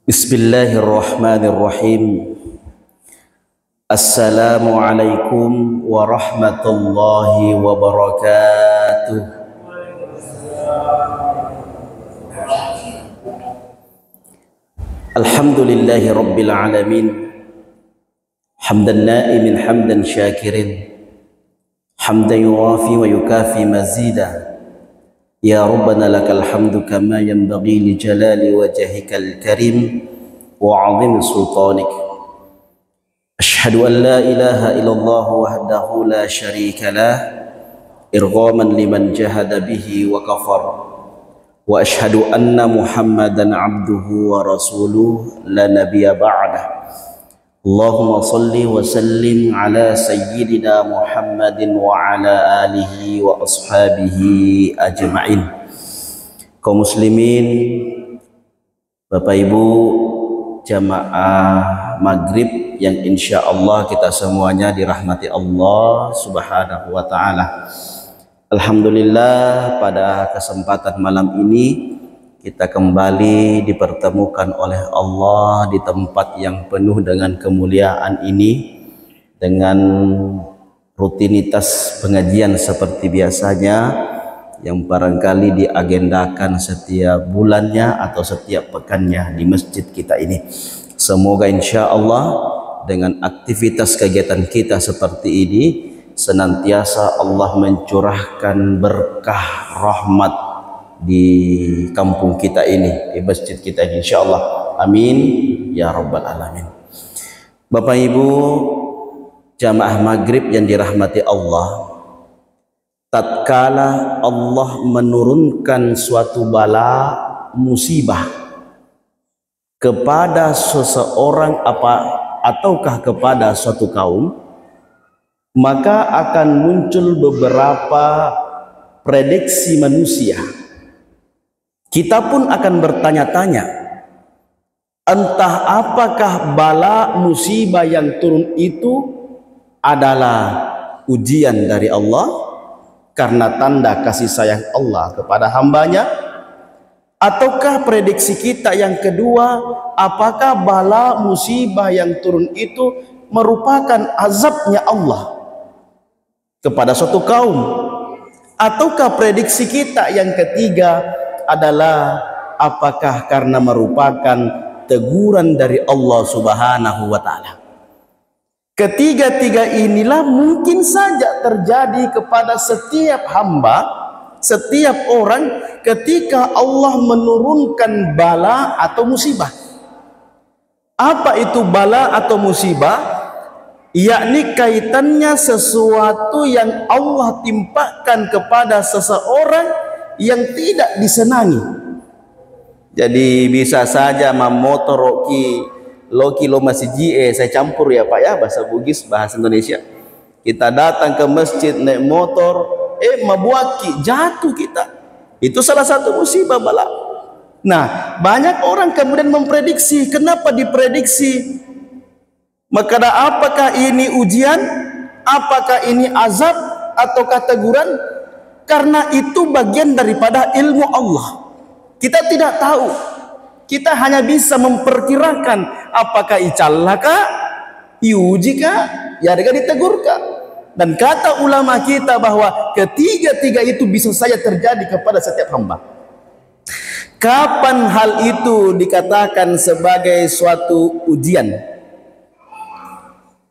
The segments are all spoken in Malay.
Bismillahirrahmanirrahim. Assalamualaikum warahmatullahi wabarakatuh. Alhamdulillahi rabbil alamin. Hamdan na'imin hamdan syakirin. Hamdan yuwafi wa yukafi mazida. Ya Rabbana lakal hamdu kama yanbaghi li jalali wajhikal karim wa 'azimi sultanik. Ashhadu an la ilaha illallah wahdahu la syarika lah irghaman liman jahada bihi wa kafar. Wa ashhadu anna Muhammadan 'abduhu wa rasuluhu la nabiyya ba'dah. Allahumma salli wa sallim ala sayyidina Muhammadin wa ala alihi wa ashabihi ajma'in. Kaum muslimin, Bapak Ibu jamaah maghrib yang insya Allah kita semuanya dirahmati Allah subhanahu wa ta'ala. Alhamdulillah, pada kesempatan malam ini kita kembali dipertemukan oleh Allah di tempat yang penuh dengan kemuliaan ini, dengan rutinitas pengajian seperti biasanya yang barangkali diagendakan setiap bulannya atau setiap pekannya di masjid kita ini. Semoga insya Allah dengan aktivitas kegiatan kita seperti ini senantiasa Allah mencurahkan berkah rahmat di kampung kita ini, di masjid kita ini, insyaallah. Amin ya rabbal alamin. Bapak Ibu jamaah maghrib yang dirahmati Allah, tatkala Allah menurunkan suatu bala musibah kepada seseorang ataukah kepada suatu kaum, maka akan muncul beberapa prediksi manusia. Kita pun akan bertanya-tanya, entah apakah bala musibah yang turun itu adalah ujian dari Allah karena tanda kasih sayang Allah kepada hambanya, ataukah prediksi kita yang kedua, apakah bala musibah yang turun itu merupakan azabnya Allah kepada suatu kaum, ataukah prediksi kita yang ketiga adalah apakah karena merupakan teguran dari Allah subhanahu wa ta'ala. Ketiga-tiga inilah mungkin saja terjadi kepada setiap hamba, setiap orang ketika Allah menurunkan bala atau musibah. Apa itu bala atau musibah? Yakni kaitannya sesuatu yang Allah timpakan kepada seseorang yang tidak disenangi. Jadi bisa saja motor Loki lo masih saya campur ya Pak ya, bahasa Bugis bahasa Indonesia. Kita datang ke masjid naik motor, mabuaki jatuh kita. Itu salah satu musibah bala. Nah, banyak orang kemudian memprediksi. Kenapa diprediksi? Maka apakah ini ujian? Apakah ini azab ataukah teguran? Karena itu bagian daripada ilmu Allah. Kita tidak tahu. Kita hanya bisa memperkirakan apakah icallaka, iujika, ya dengan ditegurka. Dan kata ulama kita bahwa ketiga-tiga itu bisa saja terjadi kepada setiap hamba. Kapan hal itu dikatakan sebagai suatu ujian?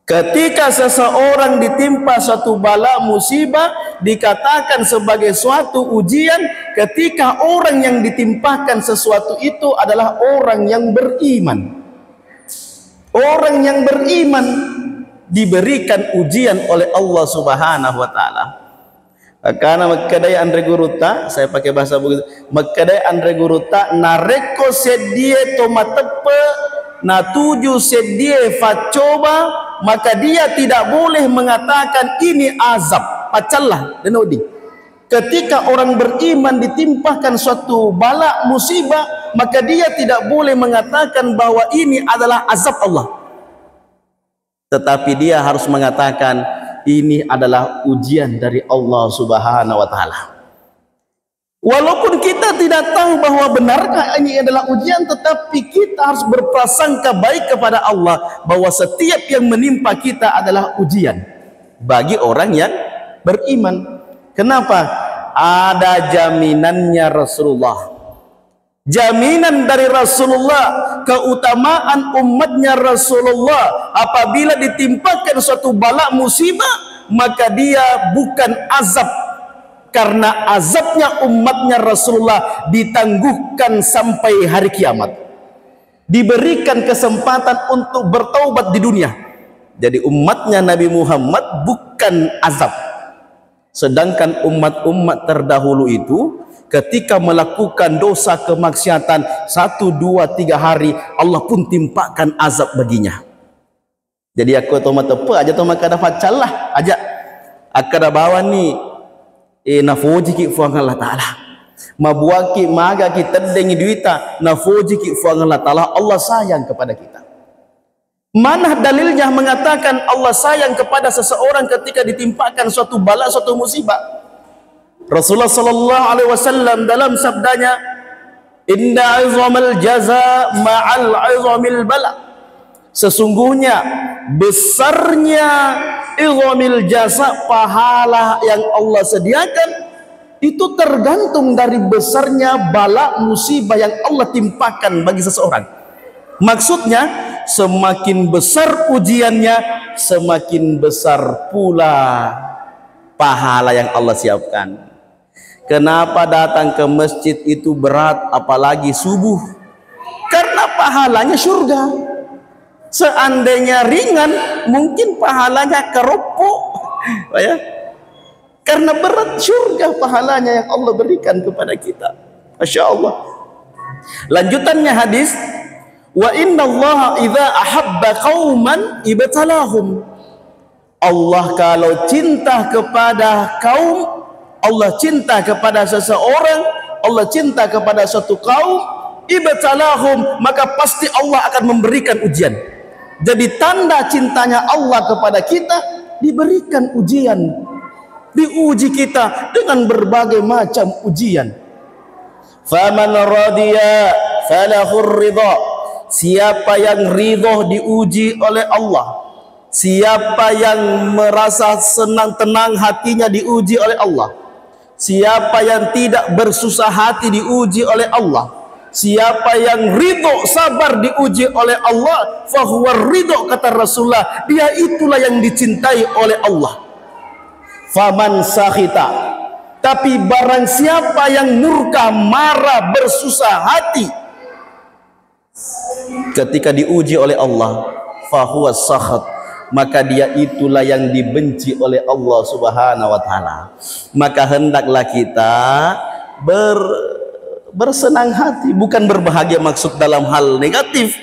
Ketika seseorang ditimpa suatu bala musibah dikatakan sebagai suatu ujian ketika orang yang ditimpakan sesuatu itu adalah orang yang beriman. Orang yang beriman diberikan ujian oleh Allah subhanahu wa ta'ala. Karena makadai andre guruta, saya pakai bahasa begitu, makadai andre guruta nareko sedie tomatepe na tuju sedie facoba, maka dia tidak boleh mengatakan ini azab. Pacallah denodi. Ketika orang beriman ditimpakan suatu bala musibah, maka dia tidak boleh mengatakan bahwa ini adalah azab Allah. Tetapi dia harus mengatakan ini adalah ujian dari Allah subhanahu wa ta'ala. Walaupun kita tidak tahu bahwa benarkah ini adalah ujian, tetapi kita harus berprasangka baik kepada Allah bahwa setiap yang menimpa kita adalah ujian bagi orang yang beriman. Kenapa? Ada jaminannya Rasulullah. Jaminan dari Rasulullah, keutamaan umatnya Rasulullah, apabila ditimpakan suatu bala musibah, maka dia bukan azab, karena azabnya umatnya Rasulullah ditangguhkan sampai hari kiamat, diberikan kesempatan untuk bertaubat di dunia. Jadi umatnya Nabi Muhammad bukan azab, sedangkan umat-umat terdahulu itu ketika melakukan dosa kemaksiatan 1, 2, 3 hari, Allah pun timpakan azab baginya. Jadi aku toma tepa aja toma kada facalah aja akada bawa ni nafoji ki fuang Allah taala, mabuaki maga kita dengi duita nafoji ki fuang Allah taala. Allah sayang kepada kita. Mana dalilnya mengatakan Allah sayang kepada seseorang ketika ditimpakan suatu bala, suatu musibah? Rasulullah sallallahu alaihi wasallam dalam sabdanya, inna 'izamal jaza ma'al 'izamil bala, sesungguhnya besarnya 'izamil jaza, pahala yang Allah sediakan itu tergantung dari besarnya bala musibah yang Allah timpakan bagi seseorang. Maksudnya semakin besar ujiannya, semakin besar pula pahala yang Allah siapkan. Kenapa datang ke masjid itu berat, apalagi subuh? Karena pahalanya surga. Seandainya ringan, mungkin pahalanya keropok, ya. Karena berat, surga pahalanya yang Allah berikan kepada kita. Masya Allah. Lanjutannya hadis, wa inna Allah idza ahabba qauman ibtalahum. Allah kalau cinta kepada kaum, Allah cinta kepada seseorang, Allah cinta kepada suatu kaum, ibtalahum, maka pasti Allah akan memberikan ujian. Jadi tanda cintanya Allah kepada kita, diberikan ujian, diuji kita dengan berbagai macam ujian. Faman radiya falahur ridha, siapa yang ridha diuji oleh Allah, siapa yang merasa senang tenang hatinya diuji oleh Allah, siapa yang tidak bersusah hati diuji oleh Allah, siapa yang ridho sabar diuji oleh Allah, fahuwa ridho, kata Rasulullah, dia itulah yang dicintai oleh Allah. Faman sakhita, tapi barang siapa yang murka, marah, bersusah hati ketika diuji oleh Allah, fahuwa sakhat, maka dia itulah yang dibenci oleh Allah Subhanahu wa taala. Maka hendaklah kita bersenang hati, bukan berbahagia maksud dalam hal negatif.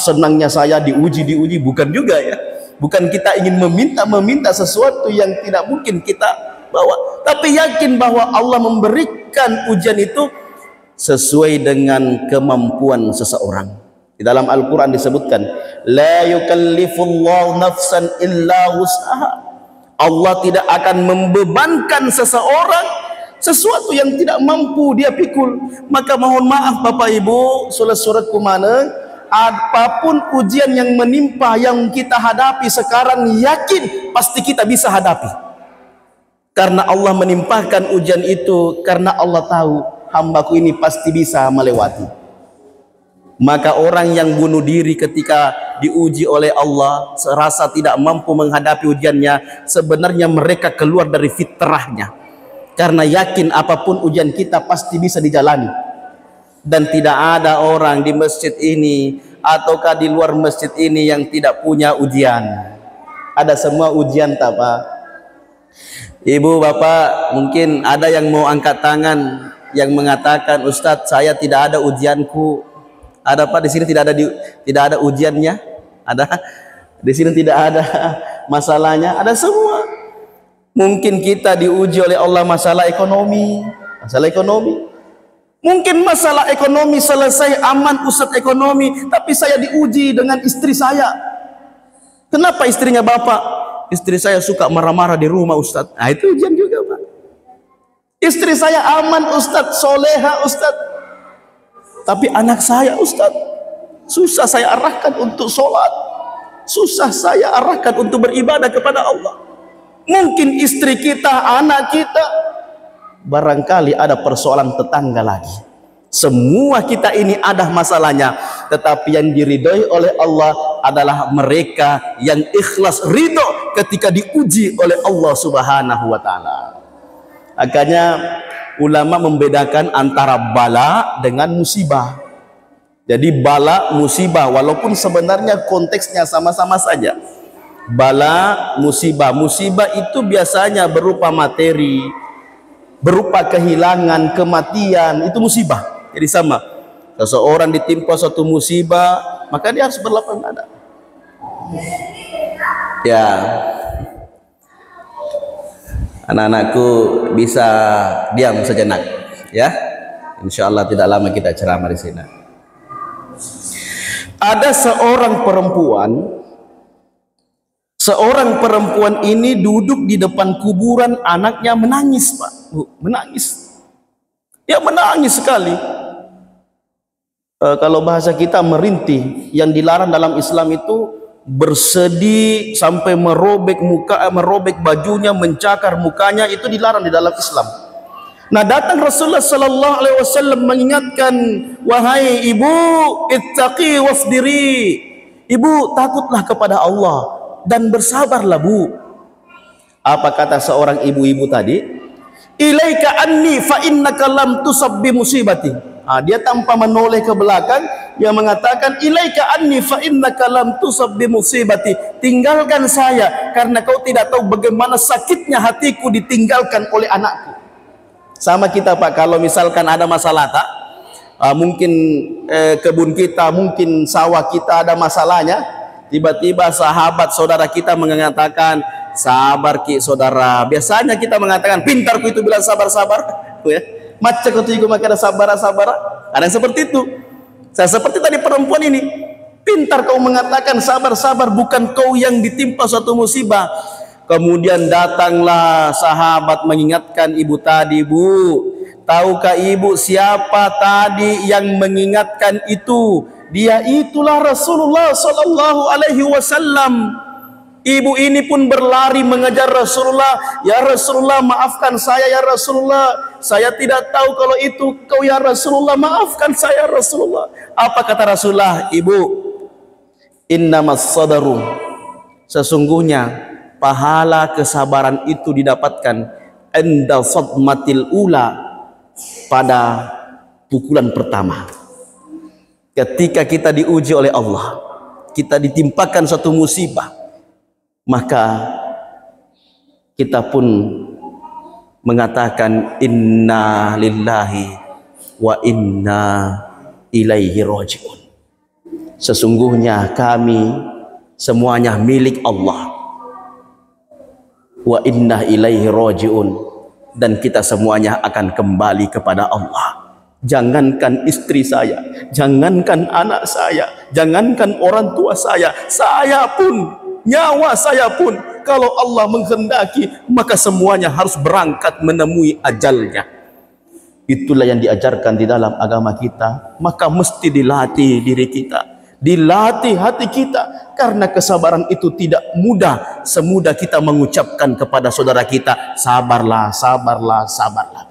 Senangnya saya diuji, bukan juga ya. Bukan kita ingin meminta sesuatu yang tidak mungkin kita bawa, tapi yakin bahwa Allah memberikan ujian itu sesuai dengan kemampuan seseorang. Di dalam Al-Quran disebutkan, la yukallifullahu nafsan illa wus'aha. Allah tidak akan membebankan seseorang sesuatu yang tidak mampu dia pikul. Maka mohon maaf Bapak Ibu, surat-suratku mana, apapun ujian yang menimpa, yang kita hadapi sekarang, yakin pasti kita bisa hadapi. Karena Allah menimpakan ujian itu, karena Allah tahu hambaku ini pasti bisa melewati. Maka orang yang bunuh diri ketika diuji oleh Allah, serasa tidak mampu menghadapi ujiannya, sebenarnya mereka keluar dari fitrahnya, karena yakin apapun ujian kita pasti bisa dijalani. Dan tidak ada orang di masjid ini ataukah di luar masjid ini yang tidak punya ujian. Ada semua ujian, tak Pak? Ibu, Bapak, mungkin ada yang mau angkat tangan yang mengatakan, Ustadz, saya tidak ada ujianku. Ada Pak di sini tidak ada ujiannya? Ada? Di sini tidak ada masalahnya? Ada semua. Mungkin kita diuji oleh Allah masalah ekonomi, Mungkin masalah ekonomi selesai, aman Ustadz ekonomi, tapi saya diuji dengan istri saya. Kenapa istrinya Bapak? Istri saya suka marah-marah di rumah Ustadz. Nah, itu ujian juga Pak. Istri saya aman Ustadz, soleha Ustadz, tapi anak saya Ustadz, susah saya arahkan untuk sholat, susah saya arahkan untuk beribadah kepada Allah. Mungkin istri kita, anak kita, barangkali ada persoalan tetangga lagi. Semua kita ini ada masalahnya, tetapi yang diridhoi oleh Allah adalah mereka yang ikhlas ridho ketika diuji oleh Allah Subhanahu wa taala. Makanya ulama membedakan antara bala dengan musibah. Jadi bala, musibah, walaupun sebenarnya konteksnya sama-sama saja. Bala, musibah. Musibah itu biasanya berupa materi, berupa kehilangan, kematian, itu musibah. Jadi sama, seseorang ditimpa suatu musibah, maka dia harus berlapang dada. Ya, anak-anakku bisa diam sejenak, ya. Insya Allah tidak lama kita ceramah di sini. Ada seorang perempuan ini duduk di depan kuburan anaknya, menangis, Pak, Bu, menangis. Ya, menangis sekali. Kalau bahasa kita merintih. Yang dilarang dalam Islam itu bersedih sampai merobek bajunya, mencakar mukanya, itu dilarang di dalam Islam. Nah, datang Rasulullah sallallahu alaihi wasallam mengingatkan, wahai ibu, ittaqi wasbiri. Ibu, takutlah kepada Allah dan bersabarlah, Bu. Apa kata seorang ibu-ibu tadi? Ilaika anni fa innaka lam tusab bi musibati. Dia tanpa menoleh ke belakang, dia mengatakan, ilaika anni fa innaka lam tusab bi musibati. Tinggalkan saya karena kau tidak tahu bagaimana sakitnya hatiku ditinggalkan oleh anakku. Sama kita, Pak, kalau misalkan ada masalah tak, mungkin kebun kita, mungkin sawah kita ada masalahnya, tiba-tiba sahabat saudara kita mengatakan, sabar Ki saudara. Biasanya kita mengatakan, pintarku itu bilang sabar-sabar, ya. Macam itu maka ada sabar-sabar. Ada yang seperti itu. Saya seperti tadi perempuan ini, pintar kau mengatakan sabar-sabar, bukan kau yang ditimpa suatu musibah. Kemudian datanglah sahabat mengingatkan ibu tadi, Bu, tahukah ibu siapa tadi yang mengingatkan itu? Dia itulah Rasulullah sallallahu alaihi wasallam. Ibu ini pun berlari mengejar Rasulullah. Ya Rasulullah, maafkan saya ya Rasulullah. Saya tidak tahu kalau itu kau ya Rasulullah. Maafkan saya Rasulullah. Apa kata Rasulullah? Ibu, innamas sabaru, sesungguhnya pahala kesabaran itu didapatkan inda sadmatil ula, pada pukulan pertama. Ketika kita diuji oleh Allah, kita ditimpakan suatu musibah, maka kita pun mengatakan inna lillahi wa inna ilaihi raji'un. Sesungguhnya kami semuanya milik Allah, wa inna ilaihi raji'un, dan kita semuanya akan kembali kepada Allah. Jangankan istri saya, jangankan anak saya, jangankan orang tua saya pun, nyawa saya pun, kalau Allah menghendaki, maka semuanya harus berangkat menemui ajalnya. Itulah yang diajarkan di dalam agama kita. Maka mesti dilatih diri kita, dilatih hati kita, karena kesabaran itu tidak mudah semudah kita mengucapkan kepada saudara kita, sabarlah, sabarlah, sabarlah.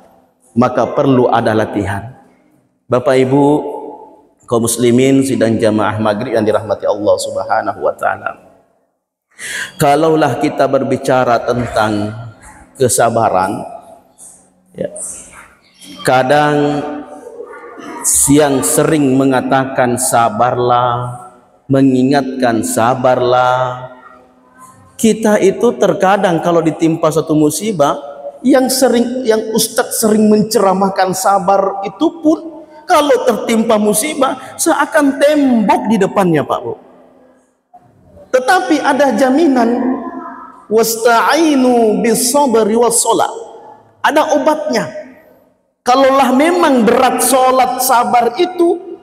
Maka perlu ada latihan. Bapak Ibu kaum muslimin sidang jamaah maghrib yang dirahmati Allah Subhanahu wa taala. Kalaulah kita berbicara tentang kesabaran, ya, kadang yang sering mengatakan sabarlah, mengingatkan sabarlah, kita itu terkadang kalau ditimpa suatu musibah, yang Ustadz sering menceramahkan sabar itu pun kalau tertimpa musibah seakan tembok di depannya, Pak Bu. Tetapi ada jaminan, wasta'inu bis-sabri was-shalah. Ada obatnya. Kalaulah memang berat sholat sabar itu,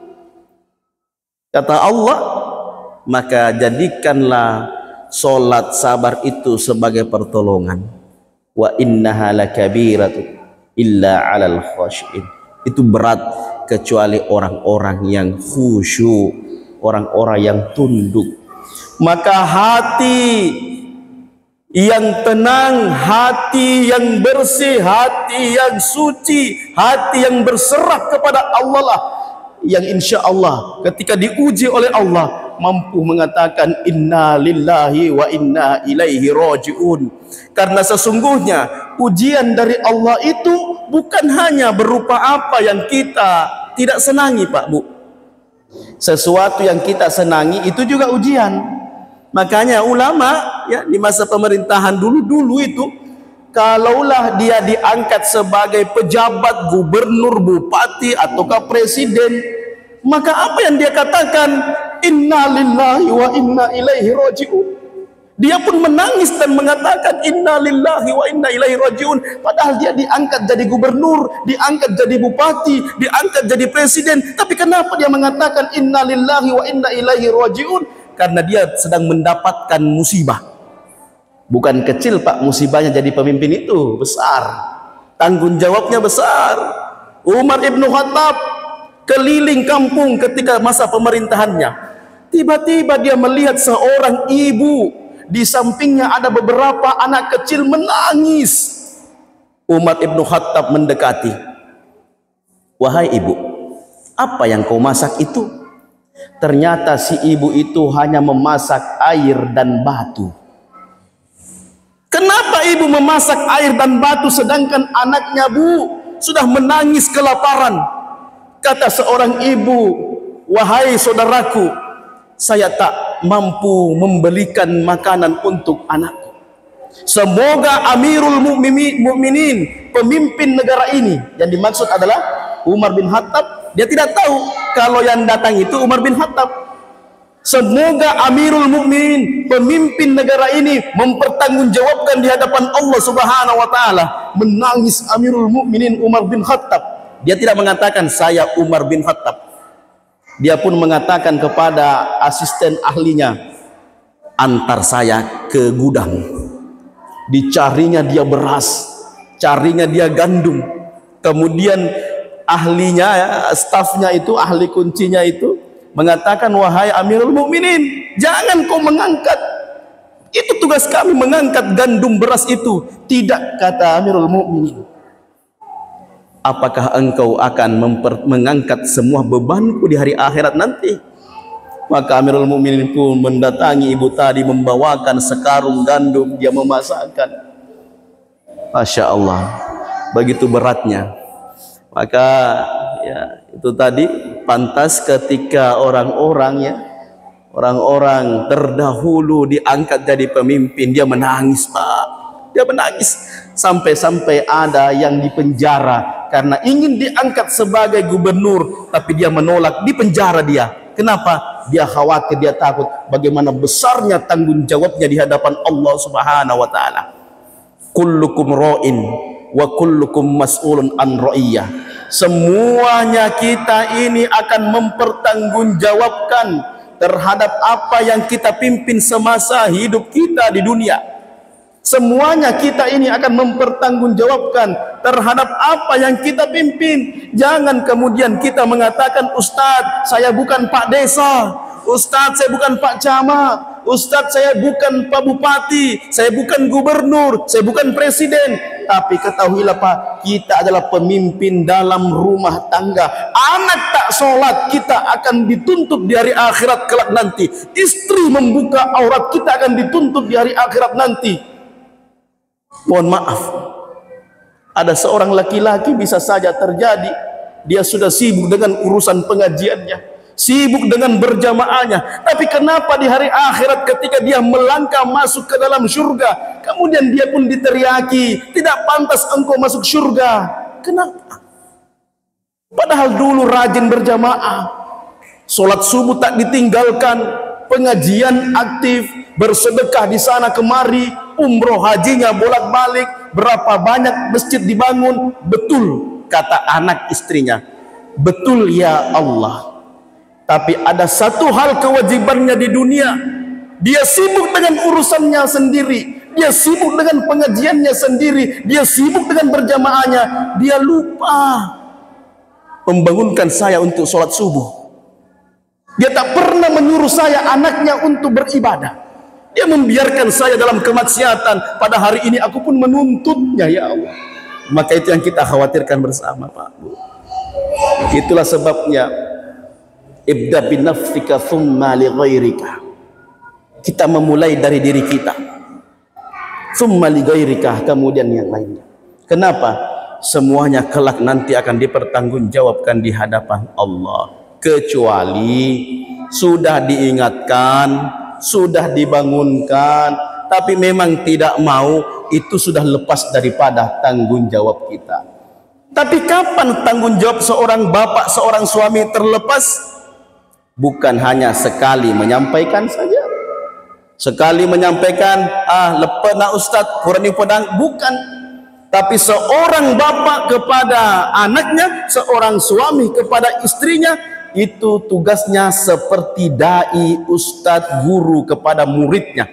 kata Allah, maka jadikanlah sholat sabar itu sebagai pertolongan. Wa innaha lakabiratu illa 'alal khashiin. Itu berat kecuali orang-orang yang khusyuk, orang-orang yang tunduk. Maka hati yang tenang, hati yang bersih, hati yang suci, hati yang berserah kepada Allah lah yang insya Allah ketika diuji oleh Allah mampu mengatakan inna lillahi wa inna ilaihi raji'un. Karena sesungguhnya ujian dari Allah itu bukan hanya berupa apa yang kita tidak senangi, Pak Bu. Sesuatu yang kita senangi itu juga ujian. Makanya ulama ya di masa pemerintahan dulu itu, kalaulah dia diangkat sebagai pejabat, gubernur, bupati ataukah presiden, maka apa yang dia katakan? Inna lillahi wa inna ilaihi raji'un. Dia pun menangis dan mengatakan inna lillahi wa inna ilaihi raji'un. Padahal dia diangkat jadi gubernur, diangkat jadi bupati, diangkat jadi presiden. Tapi kenapa dia mengatakan inna lillahi wa inna ilaihi raji'un? Karena dia sedang mendapatkan musibah. Bukan kecil, Pak, musibahnya jadi pemimpin itu besar, tanggung jawabnya besar. Umar ibn Khattab keliling kampung ketika masa pemerintahannya. Tiba-tiba dia melihat seorang ibu, di sampingnya ada beberapa anak kecil menangis. Umar ibn Khattab mendekati. Wahai ibu, apa yang kau masak itu? Ternyata si ibu itu hanya memasak air dan batu. Kenapa ibu memasak air dan batu sedangkan anaknya, Bu, sudah menangis kelaparan? Kata seorang ibu, wahai saudaraku, saya tak mampu membelikan makanan untuk anakku. Semoga Amirul Mukminin, pemimpin negara ini, yang dimaksud adalah Umar bin Khattab, dia tidak tahu kalau yang datang itu Umar bin Khattab. Semoga Amirul Mukminin, pemimpin negara ini, mempertanggungjawabkan di hadapan Allah Subhanahu wa taala. Menangis Amirul Mukminin Umar bin Khattab. Dia tidak mengatakan saya Umar bin Khattab. Dia pun mengatakan kepada asisten ahlinya, antar saya ke gudang. Dicarinya dia beras, carinya dia gandum. Kemudian ahlinya, stafnya itu, ahli kuncinya itu mengatakan, wahai Amirul Mukminin, jangan kau mengangkat, itu tugas kami mengangkat gandum beras itu. Tidak, kata Amirul Mukminin. Apakah engkau akan mengangkat semua bebanku di hari akhirat nanti? Maka Amirul Mukminin pun mendatangi ibu tadi, membawakan sekarung gandum, dia memasakkan. Masya Allah, begitu beratnya. Maka ya itu tadi, pantas ketika orang-orang terdahulu diangkat jadi pemimpin, dia menangis, Pak. Dia menangis sampai-sampai ada yang dipenjara karena ingin diangkat sebagai gubernur, tapi dia menolak, dipenjara dia. Kenapa? Dia khawatir, dia takut bagaimana besarnya tanggung jawabnya di hadapan Allah Subhanahu wa taala. Kullukum ra'in wa kullukum mas'ulun an ra'iyah. Semuanya kita ini akan mempertanggungjawabkan terhadap apa yang kita pimpin semasa hidup kita di dunia. Semuanya kita ini akan mempertanggungjawabkan terhadap apa yang kita pimpin. Jangan kemudian kita mengatakan, Ustadz, saya bukan Pak Desa, Ustadz, saya bukan Pak Camat, Ustadz, saya bukan Pak Bupati, saya bukan gubernur, saya bukan presiden. Tapi ketahuilah, Pak, kita adalah pemimpin dalam rumah tangga. Anak tak sholat, kita akan dituntut di hari akhirat kelak nanti. Istri membuka aurat, kita akan dituntut di hari akhirat nanti. Mohon maaf, ada seorang laki-laki bisa saja terjadi, dia sudah sibuk dengan urusan pengajiannya, sibuk dengan berjamaahnya, tapi kenapa di hari akhirat ketika dia melangkah masuk ke dalam surga, kemudian dia pun diteriaki, tidak pantas engkau masuk surga. Kenapa? Padahal dulu rajin berjamaah, sholat subuh tak ditinggalkan, pengajian aktif, bersedekah di sana kemari, umroh hajinya bolak-balik, berapa banyak masjid dibangun. Betul, kata anak istrinya, betul ya Allah. Tapi ada satu hal kewajibannya di dunia, dia sibuk dengan urusannya sendiri, dia sibuk dengan pengajiannya sendiri, dia sibuk dengan berjamaahnya, dia lupa membangunkan saya untuk sholat subuh. Dia tak pernah menyuruh saya anaknya untuk beribadah. Dia membiarkan saya dalam kemaksiatan. Pada hari ini aku pun menuntutnya, ya Allah. Maka itu yang kita khawatirkan bersama, Pak Bu. Itulah sebabnya ibda binafsika thumma li ghairika. Kita memulai dari diri kita, thumma li ghairika, kemudian yang lainnya. Kenapa? Semuanya kelak nanti akan dipertanggungjawabkan di hadapan Allah. Kecuali sudah diingatkan, sudah dibangunkan, tapi memang tidak mau, itu sudah lepas daripada tanggung jawab kita. Tapi kapan tanggung jawab seorang bapak, seorang suami terlepas? Bukan hanya sekali menyampaikan saja, sekali menyampaikan, lepas nak ustaz kurani pedang, bukan. Tapi seorang bapak kepada anaknya, seorang suami kepada istrinya, itu tugasnya seperti dai, ustadz, guru kepada muridnya.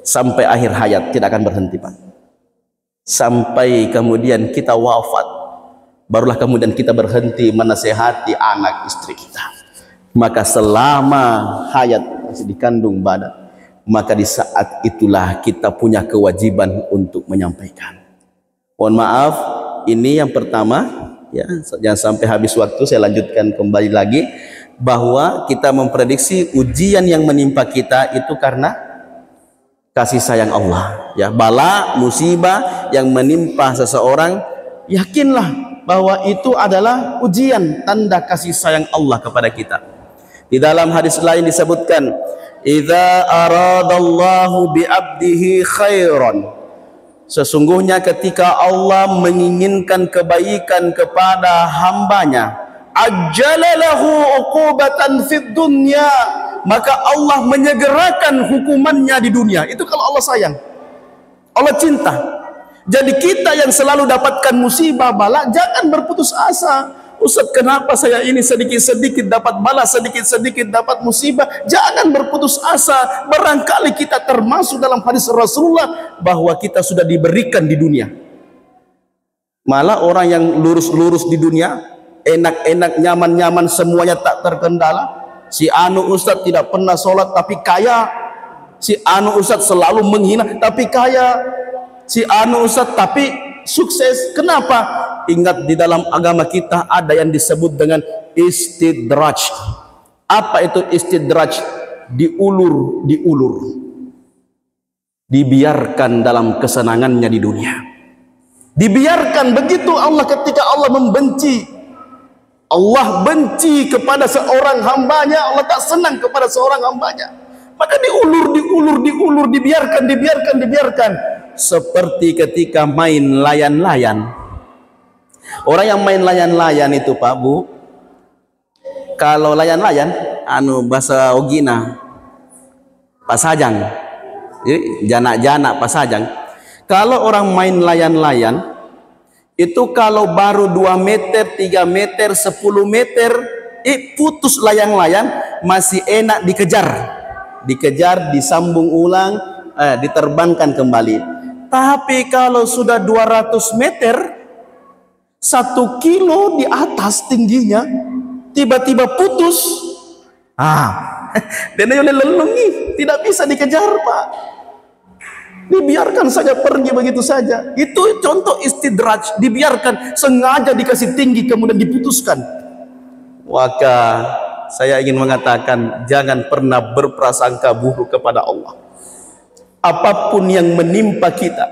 Sampai akhir hayat tidak akan berhenti, Pak. Sampai kemudian kita wafat, barulah kemudian kita berhenti menasehati anak istri kita. Maka selama hayat masih dikandung badan, maka di saat itulah kita punya kewajiban untuk menyampaikan. Mohon maaf, ini yang pertama. Ya, jangan sampai habis waktu, saya lanjutkan kembali lagi bahwa kita memprediksi ujian yang menimpa kita itu karena kasih sayang Allah. Ya, bala, musibah yang menimpa seseorang, yakinlah bahwa itu adalah ujian, tanda kasih sayang Allah kepada kita. Di dalam hadis lain disebutkan, "Idza aradallahu bi 'abdihi khairan." Sesungguhnya ketika Allah menginginkan kebaikan kepada hambanya, ajjalalahu uqubatan fid dunya, maka Allah menyegerakan hukumannya di dunia. Itu kalau Allah sayang, Allah cinta. Jadi kita yang selalu dapatkan musibah, bala, jangan berputus asa. Ustaz, kenapa saya ini sedikit-sedikit dapat bala, sedikit-sedikit dapat musibah? Jangan berputus asa. Barangkali kita termasuk dalam hadis Rasulullah bahwa kita sudah diberikan di dunia. Malah orang yang lurus-lurus di dunia, enak-enak, nyaman-nyaman, semuanya tak terkendala. Si anu ustaz tidak pernah sholat tapi kaya. Si anu ustaz selalu menghina tapi kaya. Si anu ustaz tapi sukses. Kenapa? Ingat, di dalam agama kita ada yang disebut dengan istidraj. Apa itu istidraj? Diulur. Dibiarkan dalam kesenangannya di dunia. Dibiarkan begitu Allah ketika Allah membenci. Allah benci kepada seorang hambanya, Allah tak senang kepada seorang hambanya. Maka diulur, dibiarkan. Seperti ketika main layang-layang. Orang yang main layang-layang itu, Pak Bu, kalau layang-layang, bahasa Ogina, pasajang, janak-janak pasajang. Kalau orang main layang-layang, itu kalau baru 2 meter, 3 meter, 10 meter, putus layang-layang, masih enak dikejar, disambung ulang, diterbangkan kembali. Tapi kalau sudah 200 meter, 1 kilo di atas tingginya, tiba-tiba putus, dan oleh lelungi, tidak bisa dikejar, Pak. Dibiarkan saja pergi begitu saja. Itu contoh istidraj, dibiarkan, sengaja dikasih tinggi kemudian diputuskan. Maka saya ingin mengatakan, jangan pernah berprasangka buruk kepada Allah. Apapun yang menimpa kita,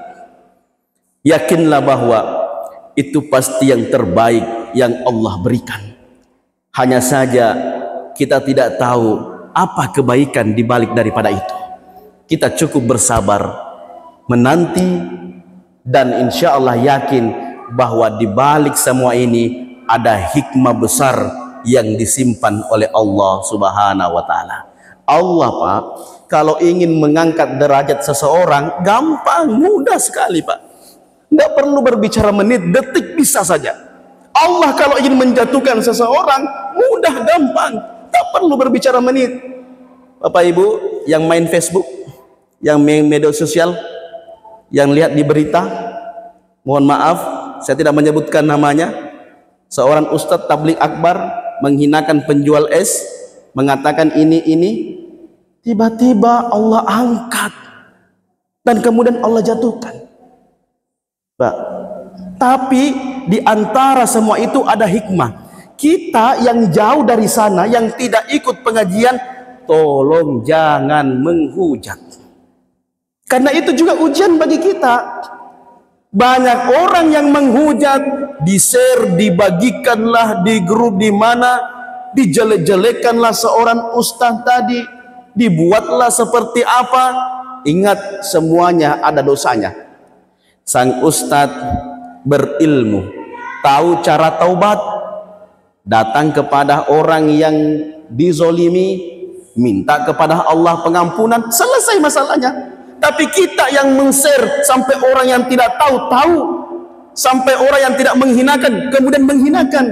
yakinlah bahwa itu pasti yang terbaik yang Allah berikan. Hanya saja kita tidak tahu apa kebaikan dibalik daripada itu. Kita cukup bersabar, menanti, dan insya Allah yakin bahwa dibalik semua ini ada hikmah besar yang disimpan oleh Allah Subhanahu wa Ta'ala. Allah, Pak, kalau ingin mengangkat derajat seseorang, gampang, mudah sekali, Pak. Nggak perlu berbicara menit, detik bisa saja. Allah kalau ingin menjatuhkan seseorang, mudah, gampang, tak perlu berbicara menit. Bapak Ibu yang main Facebook, yang media sosial, yang lihat di berita, mohon maaf saya tidak menyebutkan namanya, seorang ustadz tabligh akbar menghinakan penjual es, mengatakan ini, tiba-tiba Allah angkat dan kemudian Allah jatuhkan. Pak, tapi di antara semua itu ada hikmah. Kita yang jauh dari sana, yang tidak ikut pengajian, tolong jangan menghujat. Karena itu juga ujian bagi kita. Banyak orang yang menghujat, di-share, dibagikanlah di grup di mana, dijelek-jelekanlah seorang ustaz tadi, dibuatlah seperti apa. Ingat, semuanya ada dosanya. Sang ustaz berilmu, tahu cara taubat, datang kepada orang yang dizolimi, minta kepada Allah pengampunan, selesai masalahnya. Tapi kita yang men-share sampai orang yang tidak tahu, sampai orang yang tidak menghinakan, kemudian menghinakan.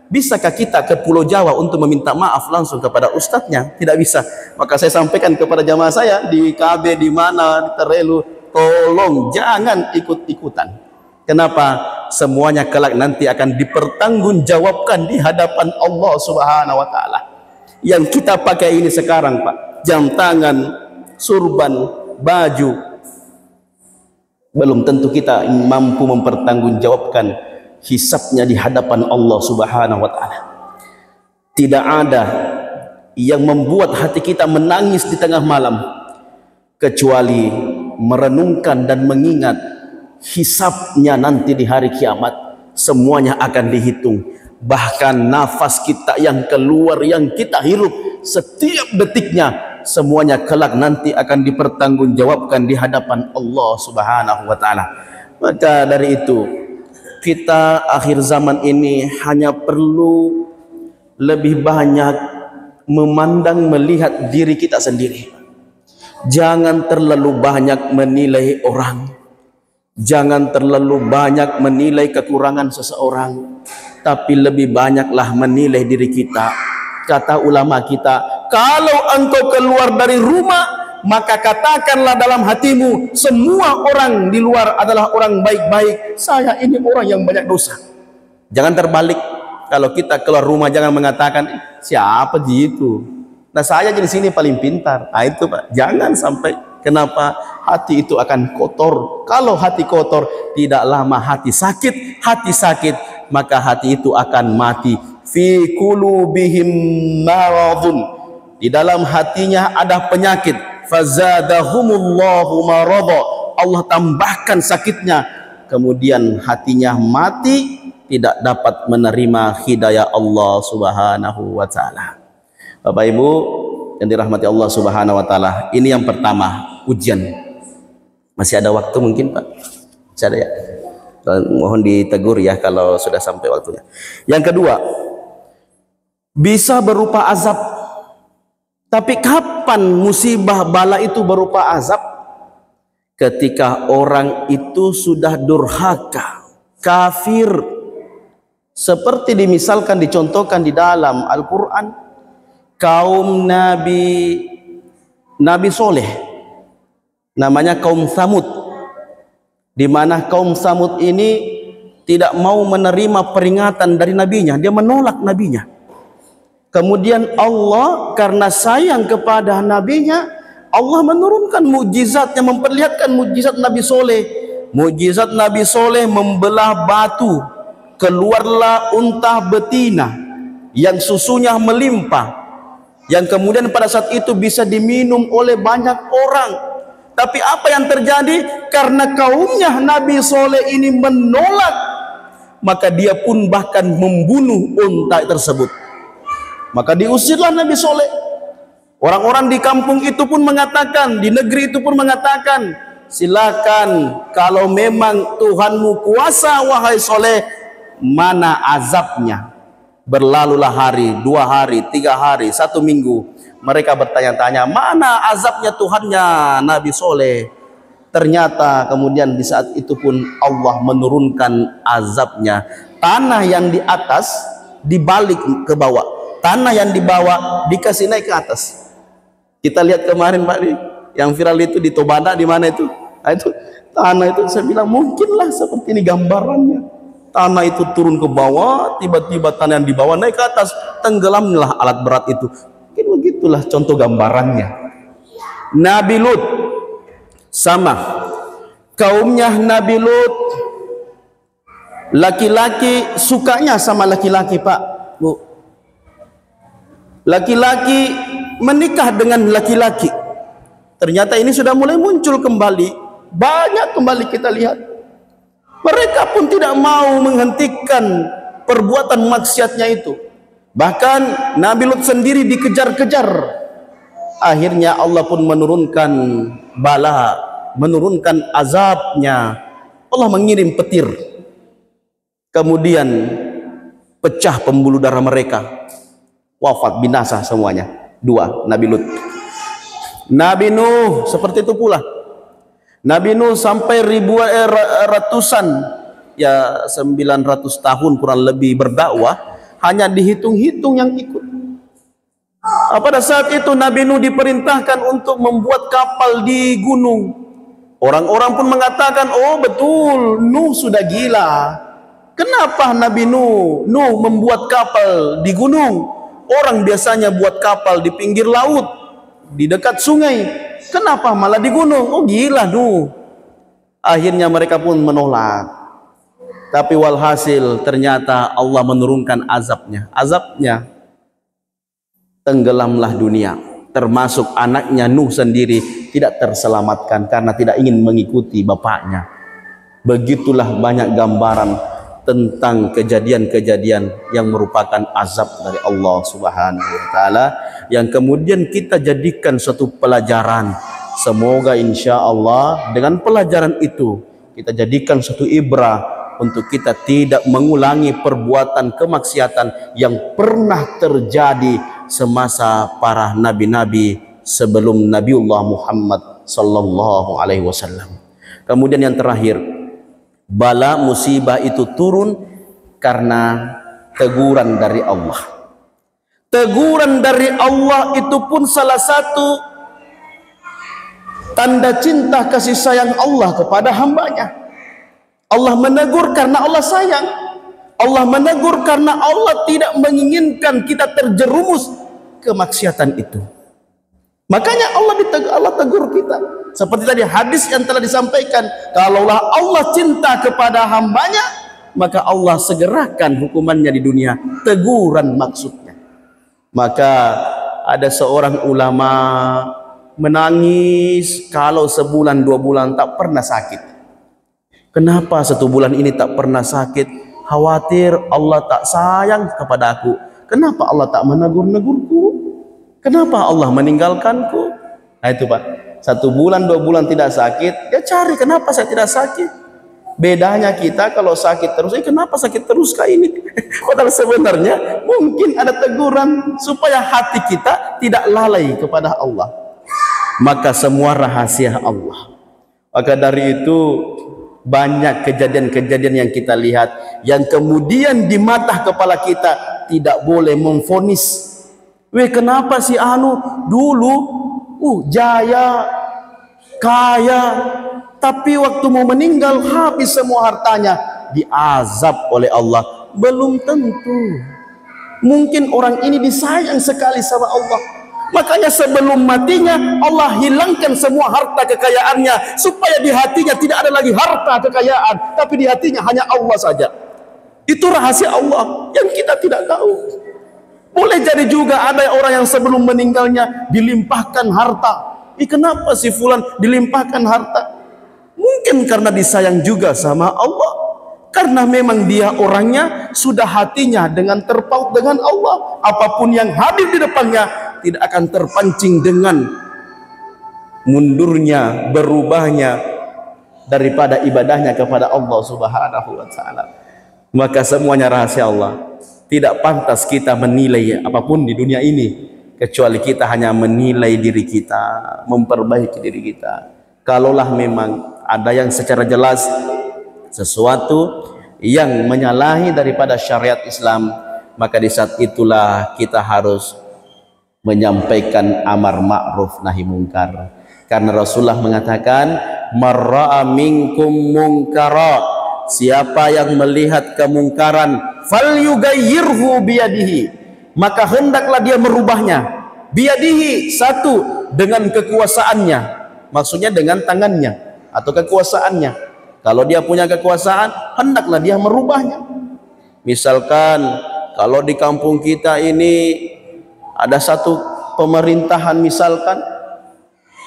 Bisakah kita ke Pulau Jawa untuk meminta maaf langsung kepada ustadznya? Tidak bisa. Maka saya sampaikan kepada jamaah saya di KB, di mana, di Terelu, tolong jangan ikut-ikutan. Kenapa? Semuanya kelak nanti akan dipertanggungjawabkan di hadapan Allah Subhanahu wa taala. Yang kita pakai ini sekarang, Pak, jam tangan, surban, baju, belum tentu kita mampu mempertanggungjawabkan hisabnya di hadapan Allah Subhanahu wa taala. Tidak ada yang membuat hati kita menangis di tengah malam kecuali merenungkan dan mengingat hisabnya nanti di hari kiamat. Semuanya akan dihitung, bahkan nafas kita yang keluar, yang kita hirup setiap detiknya, semuanya kelak nanti akan dipertanggungjawabkan di hadapan Allah Subhanahu wa taala. Maka dari itu, kita akhir zaman ini hanya perlu lebih banyak memandang, melihat diri kita sendiri. Jangan terlalu banyak menilai orang, jangan terlalu banyak menilai kekurangan seseorang, tapi lebih banyaklah menilai diri kita. Kata ulama kita, kalau engkau keluar dari rumah, maka katakanlah dalam hatimu, semua orang di luar adalah orang baik-baik, saya ini orang yang banyak dosa. Jangan terbalik. Kalau kita keluar rumah, jangan mengatakan siapa gitu, nah saya di sini paling pintar. Nah itu Pak, jangan sampai. Kenapa? Hati itu akan kotor. Kalau hati kotor, tidak lama hati sakit. Hati sakit, maka hati itu akan mati. Fi qulubihim maradun, di dalam hatinya ada penyakit. Fazadahumullahu marada, Allah tambahkan sakitnya, kemudian hatinya mati, tidak dapat menerima hidayah Allah Subhanahu wa taala. Bapak Ibu yang dirahmati Allah Subhanahu wa taala, ini yang pertama, ujian. Masih ada waktu mungkin Pak? Masih ada ya? Mohon ditegur ya kalau sudah sampai waktunya. Yang kedua, bisa berupa azab. Tapi kapan musibah bala itu berupa azab? Ketika orang itu sudah durhaka, kafir. Seperti dimisalkan, dicontohkan di dalam Al-Quran, kaum Nabi Soleh, namanya kaum Samud, di mana kaum Samud ini tidak mau menerima peringatan dari nabinya, dia menolak nabinya. Kemudian Allah karena sayang kepada nabinya, Allah menurunkan mukjizatnya, memperlihatkan mukjizat Nabi Soleh. Mukjizat Nabi Soleh membelah batu, keluarlah unta betina yang susunya melimpah, yang kemudian pada saat itu bisa diminum oleh banyak orang. Tapi apa yang terjadi? Karena kaumnya Nabi Soleh ini menolak, maka dia pun bahkan membunuh unta tersebut. Maka diusirlah Nabi Soleh. Orang-orang di kampung itu pun mengatakan, di negeri itu pun mengatakan, silakan, kalau memang Tuhanmu kuasa wahai Soleh, mana azabnya? Berlalulah hari, 2 hari, 3 hari, 1 minggu. Mereka bertanya-tanya, mana azabnya Tuhannya Nabi Soleh? Ternyata kemudian di saat itu pun Allah menurunkan azabnya. Tanah yang di atas dibalik ke bawah, tanah yang di bawah dikasih naik ke atas. Kita lihat kemarin Pak, Yang viral itu di Tobana, di mana itu? Nah, itu tanah itu saya bilang mungkinlah seperti ini gambarannya. Tanah itu turun ke bawah, tiba-tiba tanah yang di bawah naik ke atas, tenggelamlah alat berat itu. Mungkin begitulah contoh gambarannya. Nabi Lut sama kaumnya. Nabi Lut laki-laki sukanya sama laki-laki, Pak, Bu. Laki-laki menikah dengan laki-laki. Ternyata ini sudah mulai muncul kembali. Banyak kembali kita lihat. Mereka pun tidak mau menghentikan perbuatan maksiatnya itu. Bahkan Nabi Lut sendiri dikejar-kejar. Akhirnya Allah pun menurunkan bala, menurunkan azabnya. Allah mengirim petir. Kemudian pecah pembuluh darah mereka. Wafat, binasa semuanya. Dua, Nabi Lut. Nabi Nuh seperti itu pula. Nabi Nuh sampai ribuan ratusan, ya 900 tahun kurang lebih berdakwah, hanya dihitung-hitung yang ikut. Pada saat itu Nabi Nuh diperintahkan untuk membuat kapal di gunung. Orang-orang pun mengatakan, oh betul, Nuh sudah gila. Kenapa Nabi Nuh membuat kapal di gunung? Orang biasanya buat kapal di pinggir laut, di dekat sungai. Kenapa malah di gunung? Oh gila Nuh. Akhirnya mereka pun menolak. Tapi walhasil ternyata Allah menurunkan azabnya. Azabnya tenggelamlah dunia. Termasuk anaknya Nuh sendiri tidak terselamatkan karena tidak ingin mengikuti bapaknya. Begitulah banyak gambaran tentang kejadian-kejadian yang merupakan azab dari Allah Subhanahu wa taala yang kemudian kita jadikan suatu pelajaran. Semoga insya Allah dengan pelajaran itu kita jadikan suatu ibrah untuk kita tidak mengulangi perbuatan kemaksiatan yang pernah terjadi semasa para nabi-nabi sebelum Nabiullah Muhammad sallallahu alaihi wasallam. Kemudian yang terakhir, bala musibah itu turun karena teguran dari Allah. Teguran dari Allah itu pun salah satu tanda cinta kasih sayang Allah kepada hambanya. Allah menegur karena Allah sayang. Allah menegur karena Allah tidak menginginkan kita terjerumus ke maksiatan itu. Makanya Allah tegur kita. Seperti tadi hadis yang telah disampaikan, kalaulah Allah cinta kepada hambanya, maka Allah segerakan hukumannya di dunia. Teguran maksudnya. Maka ada seorang ulama menangis kalau sebulan 2 bulan tak pernah sakit. Kenapa 1 bulan ini tak pernah sakit? Khawatir Allah tak sayang kepada aku. Kenapa Allah tak menegur-negurku? Kenapa Allah meninggalkanku? Nah itu Pak, 1 bulan 2 bulan tidak sakit, ya cari kenapa saya tidak sakit. Bedanya kita kalau sakit terus, kenapa sakit terus kayak ini? Padahal sebenarnya mungkin ada teguran supaya hati kita tidak lalai kepada Allah. Maka semua rahasia Allah. Maka dari itu banyak kejadian-kejadian yang kita lihat yang kemudian di mata kepala kita tidak boleh memvonis. Weh kenapa si Anu dulu jaya, kaya, tapi waktu mau meninggal habis semua hartanya, diazab oleh Allah? Belum tentu. Mungkin orang ini disayang sekali sama Allah, makanya sebelum matinya Allah hilangkan semua harta kekayaannya supaya di hatinya tidak ada lagi harta kekayaan, tapi di hatinya hanya Allah saja. Itu rahasia Allah yang kita tidak tahu. Boleh jadi juga ada orang yang sebelum meninggalnya dilimpahkan harta. Kenapa si fulan dilimpahkan harta? Mungkin karena disayang juga sama Allah. Karena memang dia orangnya sudah hatinya dengan terpaut dengan Allah. Apapun yang hadir di depannya tidak akan terpancing dengan mundurnya, berubahnya daripada ibadahnya kepada Allah Subhanahu wa taala. Maka semuanya rahasia Allah. Tidak pantas kita menilai apapun di dunia ini kecuali kita hanya menilai diri kita, memperbaiki diri kita. Kalaulah memang ada yang secara jelas sesuatu yang menyalahi daripada syariat Islam, maka di saat itulah kita harus menyampaikan amar ma'ruf nahi mungkar. Karena Rasulullah mengatakan, marra'a minkum munkara, siapa yang melihat kemungkaran, falyughayyirhu biyadihi, maka hendaklah dia merubahnya. Biyadihi, satu, dengan kekuasaannya, maksudnya dengan tangannya atau kekuasaannya. Kalau dia punya kekuasaan, hendaklah dia merubahnya. Misalkan kalau di kampung kita ini ada satu pemerintahan, misalkan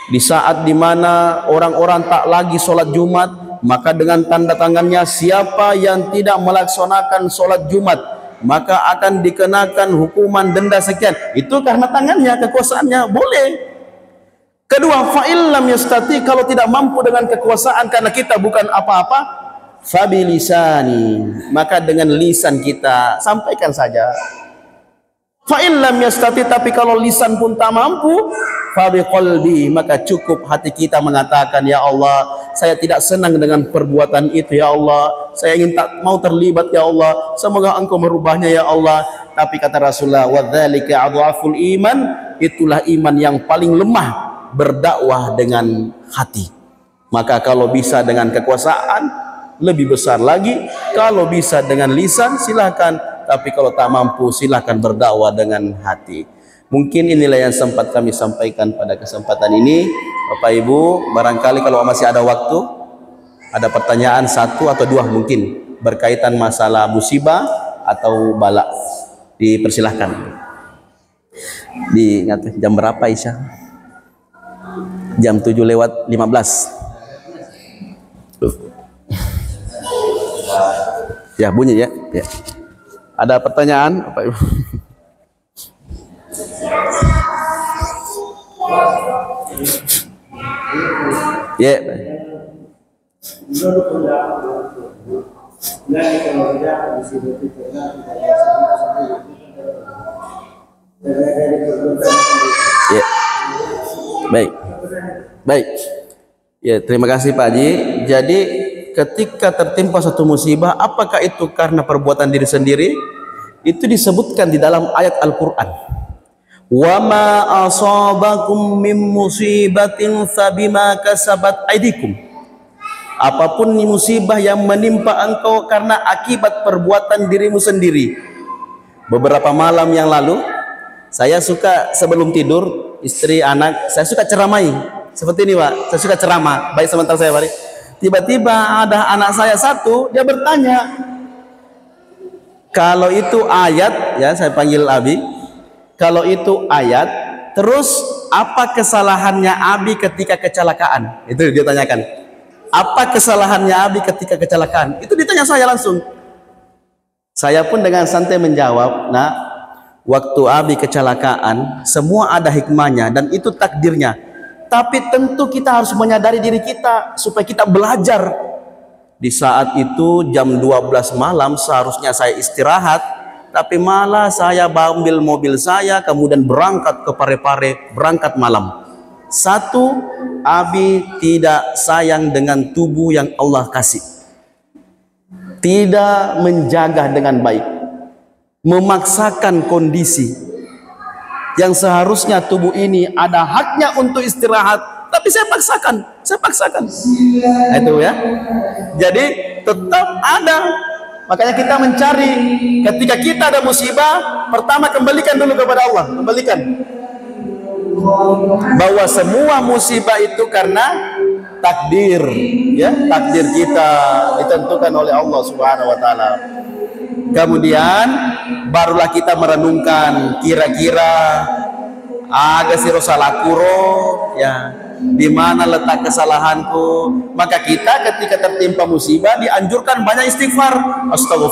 di saat dimana orang-orang tak lagi sholat Jumat, maka dengan tanda tangannya, siapa yang tidak melaksanakan sholat Jumat maka akan dikenakan hukuman denda sekian. Itu karena tangannya, kekuasaannya, boleh. Kedua, fa'il lam yastati, kalau tidak mampu dengan kekuasaan karena kita bukan apa-apa, fabilisani, maka dengan lisan kita sampaikan saja. Fa'il lam yastati, tapi kalau lisan pun tak mampu, fabiqalbi, maka cukup hati kita mengatakan, ya Allah, saya tidak senang dengan perbuatan itu, ya Allah, saya ingin tak mau terlibat, ya Allah, semoga Engkau merubahnya, ya Allah. Tapi kata Rasulullah, wadzalika adhaful iman, itulah iman yang paling lemah, berdakwah dengan hati. Maka kalau bisa dengan kekuasaan, lebih besar lagi. Kalau bisa dengan lisan, silakan. Tapi kalau tak mampu, silakan berdakwah dengan hati. Mungkin inilah yang sempat kami sampaikan pada kesempatan ini. Bapak Ibu, barangkali kalau masih ada waktu, ada pertanyaan satu atau dua mungkin berkaitan masalah musibah atau bala, dipersilahkan. Diingat jam berapa Isya? Jam 7:15. Ya, bunyi ya. Ya. Ada pertanyaan, Bapak Ibu? Ya. Ya. Baik. Baik. Ya, terima kasih Pak Haji. Jadi ketika tertimpa satu musibah, apakah itu karena perbuatan diri sendiri? Itu disebutkan di dalam ayat Al-Qur'an. Wa ma asabakum min musibatin fabima kasabat aydikum. Apapun musibah yang menimpa engkau karena akibat perbuatan dirimu sendiri. Beberapa malam yang lalu, saya suka sebelum tidur, istri, anak, saya suka ceramai. Seperti ini Pak, saya suka ceramah. Baik, sebentar saya balik. Tiba-tiba ada anak saya satu, dia bertanya, kalau itu ayat, ya saya panggil Abi, kalau itu ayat, terus apa kesalahannya Abi ketika kecelakaan? Itu dia tanyakan. Apa kesalahannya Abi ketika kecelakaan? Itu ditanya saya langsung. Saya pun dengan santai menjawab, nah, waktu Abi kecelakaan, semua ada hikmahnya dan itu takdirnya. Tapi tentu kita harus menyadari diri kita supaya kita belajar. Di saat itu jam 12 malam seharusnya saya istirahat, tapi malah saya ambil mobil saya kemudian berangkat ke Parepare, berangkat malam. Satu, Abi tidak sayang dengan tubuh yang Allah kasih, tidak menjaga dengan baik, memaksakan kondisi yang seharusnya tubuh ini ada haknya untuk istirahat, tapi saya paksakan. Itu ya. Jadi tetap ada. Makanya kita mencari, ketika kita ada musibah, pertama kembalikan dulu kepada Allah, kembalikan. Bahwa semua musibah itu karena takdir, ya, takdir kita ditentukan oleh Allah Subhanahu wa taala. Kemudian barulah kita merenungkan, kira-kira agak siro salakuro, ya, di mana letak kesalahanku. Maka kita ketika tertimpa musibah dianjurkan banyak istighfar. Astagfirullah.